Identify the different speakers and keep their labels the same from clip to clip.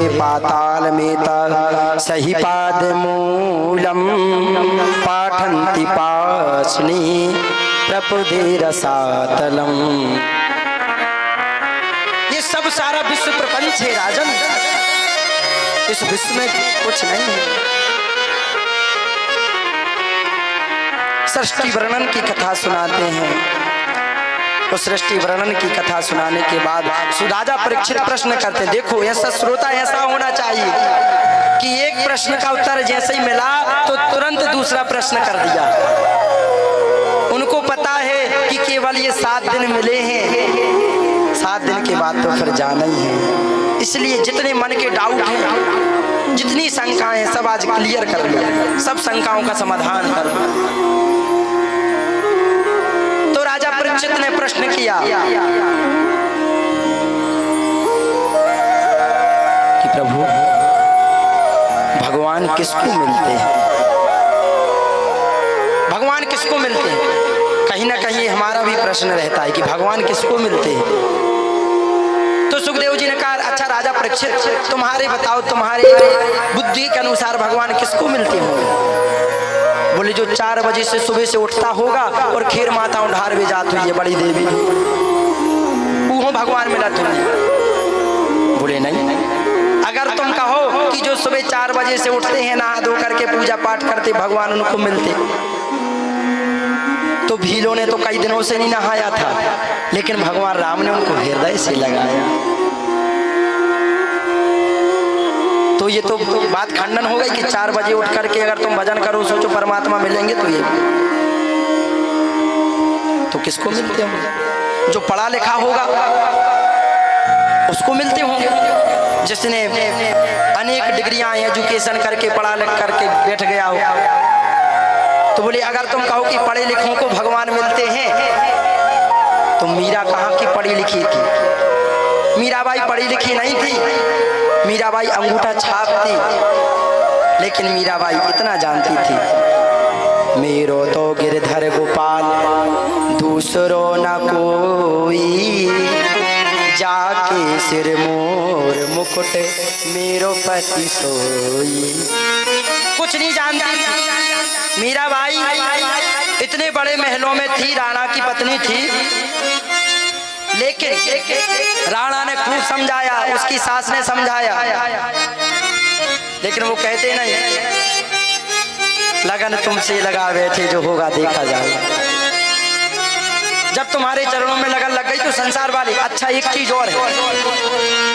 Speaker 1: पाताल में सही पाद मूलम पाठन्ति पाशनी प्रपुदे रसातलम। ये सब सारा विश्व प्रपंच है राजन, इस विश्व में कुछ नहीं है। सृष्टि वर्णन की कथा सुनाते हैं। उस सृष्टि वर्णन की कथा सुनाने के बाद राजा परीक्षित प्रश्न करते हैं। देखो ऐसा श्रोता ऐसा होना चाहिए कि एक प्रश्न का उत्तर जैसे ही मिला तो तुरंत दूसरा प्रश्न कर दिया। उनको पता है कि केवल ये 7 दिन मिले हैं, 7 दिन के बाद तो फिर जाना ही है। इसलिए जितने मन के डाउट हैं, जितनी शंकाएं हैं, सब आज क्लियर कर लो, सब शंकाओं का समाधान कर लो। तो राजा परीक्षित ने प्रश्न किया कि प्रभु भगवान किसको मिलते हैं, भगवान किसको मिलते हैं? कहीं ना कहीं हमारा भी प्रश्न रहता है कि भगवान किसको मिलते हैं। तो सुखदेव जी ने कहा अच्छा राजा परीक्षित तुम्हारे बताओ, तुम्हारे बुद्धि के अनुसार भगवान किसको मिलते होंगे? बोले जो 4 बजे से सुबह से उठता होगा और खीर माता ढार भी जाती हुई है बड़ी देवी, वो भगवान मिला तुम्हें? बोले नहीं। अगर तुम कहो कि जो सुबह 4 बजे से उठते हैं, नहा धो करके पूजा पाठ करते, भगवान उनको मिलते, तो भीलों ने तो कई दिनों से नहीं नहाया था, लेकिन भगवान राम ने उनको हृदय से लगाया। तो ये तो बात खंडन हो गई कि 4 बजे उठ करके अगर तुम भजन करो, सोचो परमात्मा मिलेंगे, तो ये तो किसको मिलते होंगे? जो पढ़ा लिखा होगा उसको मिलते होंगे, जिसने अनेक डिग्रियां एजुकेशन करके पढ़ा लिख करके बैठ गया हो। तो बोले अगर तुम कहो कि पढ़े लिखों को भगवान मिलते हैं, तो मीरा कहाँ की पढ़ी लिखी थी? मीराबाई पढ़ी लिखी नहीं थी, मीराबाई अंगूठा छाप थी, लेकिन मीराबाई इतना जानती थी मेरो तो गिरधर गोपाल दूसरो न कोई, जाके सिर मोर मुकुट मेरो पति सोई। कुछ नहीं जानती मीराबाई, इतने बड़े महलों में थी, राणा की पत्नी थी, लेकिन राणा ने खूब समझाया, उसकी सास ने समझाया, लेकिन वो कहते नहीं, लगन तुमसे लगा बैठे जो होगा देखा जाएगा। जब तुम्हारे चरणों में लगन लग गई तो संसार वाले, अच्छा एक चीज और है,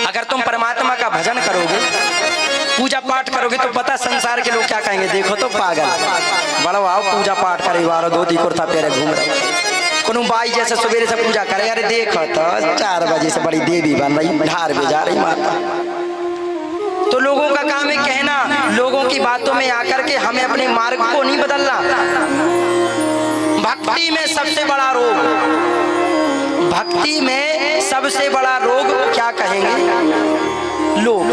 Speaker 1: अगर तुम परमात्मा का भजन करोगे, पूजा पाठ करोगे, तो पता संसार के लोग क्या कहेंगे? देखो तो पागल, बड़ो आओ पूजा पाठ करे, वारो धोती कुर्ता पहरे घूम रहे, कोनो बाई जैसे सवेरे से पूजा करे, अरे देखो तो 4 बजे से बड़ी देवी बन रही, ढार भी जा रही माता। तो लोगों का काम है कहना, लोगों की बातों में आकर के हमें अपने मार्ग को नहीं बदलना। भक्ति में सबसे बड़ा रोग, भक्ति में सबसे बड़ा रोग क्या कहेंगे लोग?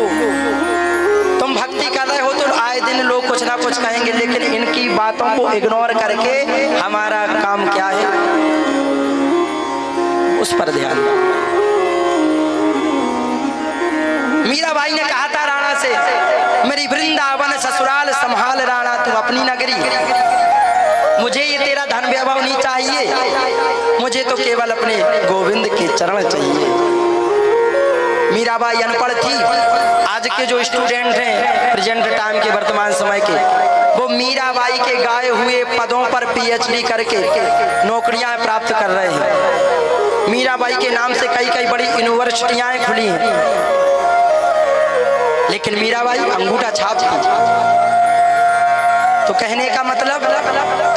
Speaker 1: तुम भक्ति कर रहे हो तो आए दिन लोग कुछ ना कुछ कहेंगे, लेकिन इनकी बातों को इग्नोर करके हमारा काम क्या है, उस पर ध्यान। मीराबाई ने कहा था राणा से, मेरी वृंदावन ससुराल संभाल राणा, तू अपनी नगरी, मुझे ये तेरा धन वैभव नहीं चाहिए, मुझे तो केवल अपने गोविंद के चरण चाहिए। मीराबाई अनपढ़ थी, आज के जो स्टूडेंट हैं प्रेजेंट टाइम के वर्तमान समय के, वो मीराबाई के गाए हुए पदों पर पीएचडी करके नौकरियां प्राप्त कर रहे हैं। मीराबाई के नाम से कई बड़ी यूनिवर्सिटियां खुली हैं, लेकिन मीराबाई अंगूठा छाप थी। तो कहने का मतलब,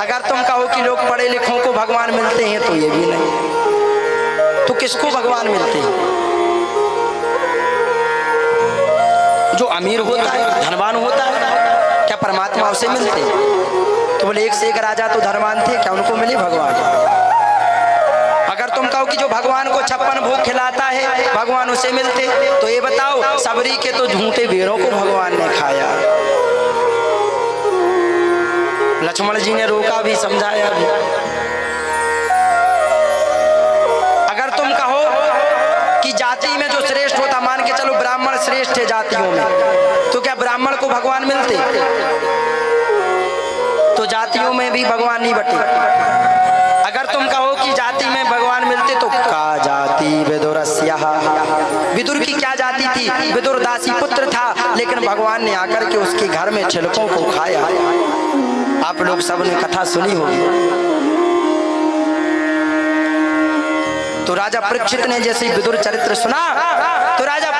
Speaker 1: अगर तुम कहो कि लोग पढ़े लिखों को भगवान मिलते हैं, तो ये भी नहीं, तो किसको भगवान मिलते हैं? जो अमीर होता है, धनवान होता है, क्या परमात्मा उसे मिलते हैं? तो बोले एक से एक राजा तो धनवान थे, क्या उनको मिले भगवान? अगर तुम कहो कि जो भगवान को 56 भोग खिलाता है भगवान उसे मिलते, तो ये बताओ सबरी के तो झूठे भेड़ों को भगवान ने खाया। लक्ष्मण जी ने रोका भी, समझाया भी। अगर तुम कहो कि जाति में जो श्रेष्ठ होता, मान के चलो ब्राह्मण श्रेष्ठ है जातियों में। तो क्या ब्राह्मण को भगवान मिलते? तो जातियों में भी भगवान नहीं बटे। अगर तुम कहो कि जाति में भगवान मिलते तो का जाति विदुरस्यः, विदुर की क्या जाति थी? विदुर दासी पुत्र था, लेकिन भगवान ने आकर के उसके घर में छिलकों को खाया। आप लोग सब ने कथा सुनी होगी। तो राजा परीक्षित ने जैसे विदुर चरित्र सुना तो राजा